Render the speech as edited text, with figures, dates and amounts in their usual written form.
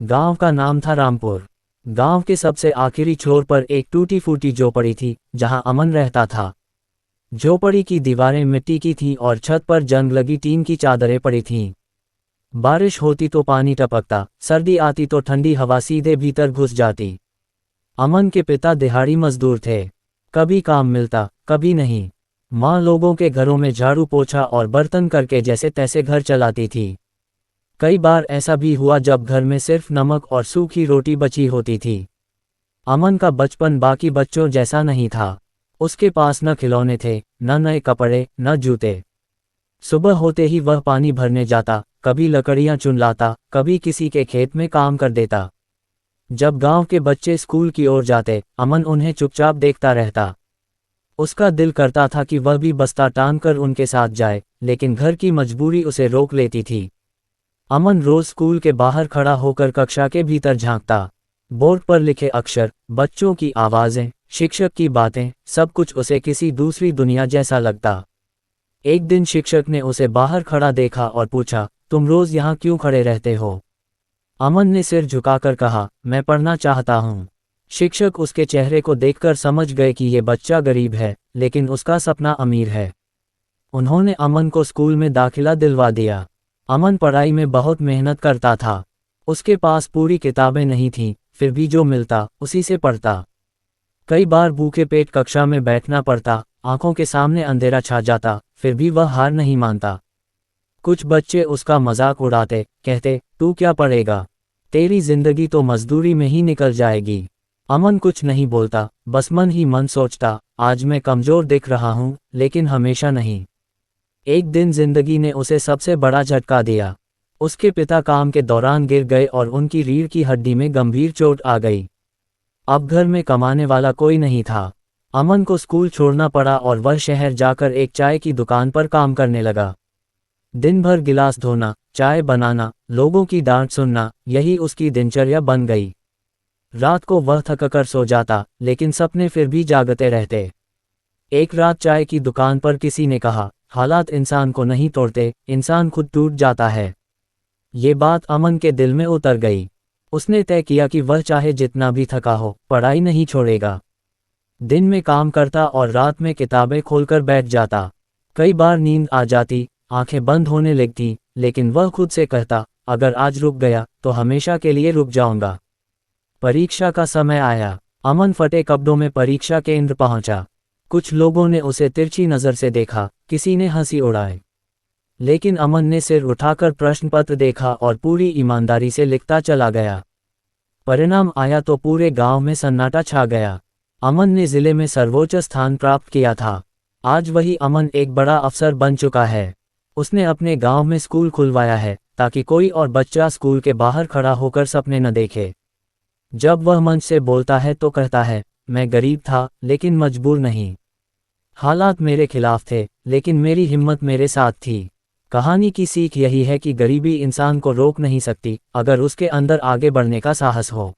गांव का नाम था रामपुर। गांव के सबसे आखिरी छोर पर एक टूटी फूटी झोपड़ी थी जहां अमन रहता था। झोपड़ी की दीवारें मिट्टी की थीं और छत पर जंग लगी टीन की चादरें पड़ी थीं। बारिश होती तो पानी टपकता, सर्दी आती तो ठंडी हवा सीधे भीतर घुस जाती। अमन के पिता दिहाड़ी मजदूर थे। कभी काम मिलता, कभी नहीं। माँ लोगों के घरों में झाड़ू पोछा और बर्तन करके जैसे तैसे घर चलाती थी। कई बार ऐसा भी हुआ जब घर में सिर्फ नमक और सूखी रोटी बची होती थी। अमन का बचपन बाकी बच्चों जैसा नहीं था। उसके पास न खिलौने थे, न नए कपड़े, न जूते। सुबह होते ही वह पानी भरने जाता, कभी लकड़ियां चुन लाता, कभी किसी के खेत में काम कर देता। जब गांव के बच्चे स्कूल की ओर जाते, अमन उन्हें चुपचाप देखता रहता। उसका दिल करता था कि वह भी बस्ता टांग कर उनके साथ जाए, लेकिन घर की मजबूरी उसे रोक लेती थी। अमन रोज स्कूल के बाहर खड़ा होकर कक्षा के भीतर झांकता। बोर्ड पर लिखे अक्षर, बच्चों की आवाजें, शिक्षक की बातें, सब कुछ उसे किसी दूसरी दुनिया जैसा लगता। एक दिन शिक्षक ने उसे बाहर खड़ा देखा और पूछा, तुम रोज यहाँ क्यों खड़े रहते हो? अमन ने सिर झुकाकर कहा, मैं पढ़ना चाहता हूँ। शिक्षक उसके चेहरे को देखकर समझ गए कि ये बच्चा गरीब है, लेकिन उसका सपना अमीर है। उन्होंने अमन को स्कूल में दाखिला दिलवा दिया। अमन पढ़ाई में बहुत मेहनत करता था। उसके पास पूरी किताबें नहीं थीं, फिर भी जो मिलता उसी से पढ़ता। कई बार भूखे पेट कक्षा में बैठना पड़ता, आंखों के सामने अंधेरा छा जाता, फिर भी वह हार नहीं मानता। कुछ बच्चे उसका मजाक उड़ाते, कहते, तू क्या पढ़ेगा? तेरी जिंदगी तो मजदूरी में ही निकल जाएगी। अमन कुछ नहीं बोलता, बस मन ही मन सोचता, आज मैं कमजोर दिख रहा हूँ, लेकिन हमेशा नहीं। एक दिन जिंदगी ने उसे सबसे बड़ा झटका दिया। उसके पिता काम के दौरान गिर गए और उनकी रीढ़ की हड्डी में गंभीर चोट आ गई। अब घर में कमाने वाला कोई नहीं था। अमन को स्कूल छोड़ना पड़ा और वह शहर जाकर एक चाय की दुकान पर काम करने लगा। दिन भर गिलास धोना, चाय बनाना, लोगों की डांट सुनना, यही उसकी दिनचर्या बन गई। रात को वह थककर सो जाता, लेकिन सपने फिर भी जागते रहते। एक रात चाय की दुकान पर किसी ने कहा, हालात इंसान को नहीं तोड़ते, इंसान खुद टूट जाता है। ये बात अमन के दिल में उतर गई। उसने तय किया कि वह चाहे जितना भी थका हो, पढ़ाई नहीं छोड़ेगा। दिन में काम करता और रात में किताबें खोलकर बैठ जाता। कई बार नींद आ जाती, आंखें बंद होने लगती, लेकिन वह खुद से कहता, अगर आज रुक गया तो हमेशा के लिए रुक जाऊंगा। परीक्षा का समय आया। अमन फटे कपड़ों में परीक्षा केंद्र पहुंचा। कुछ लोगों ने उसे तिरछी नजर से देखा, किसी ने हंसी उड़ाई, लेकिन अमन ने सिर उठाकर प्रश्न पत्र देखा और पूरी ईमानदारी से लिखता चला गया। परिणाम आया तो पूरे गांव में सन्नाटा छा गया। अमन ने जिले में सर्वोच्च स्थान प्राप्त किया था। आज वही अमन एक बड़ा अफसर बन चुका है। उसने अपने गांव में स्कूल खुलवाया है, ताकि कोई और बच्चा स्कूल के बाहर खड़ा होकर सपने न देखे। जब वह मंच से बोलता है तो कहता है, मैं गरीब था, लेकिन मजबूर नहीं। हालात मेरे खिलाफ थे, लेकिन मेरी हिम्मत मेरे साथ थी। कहानी की सीख यही है कि गरीबी इंसान को रोक नहीं सकती, अगर उसके अंदर आगे बढ़ने का साहस हो।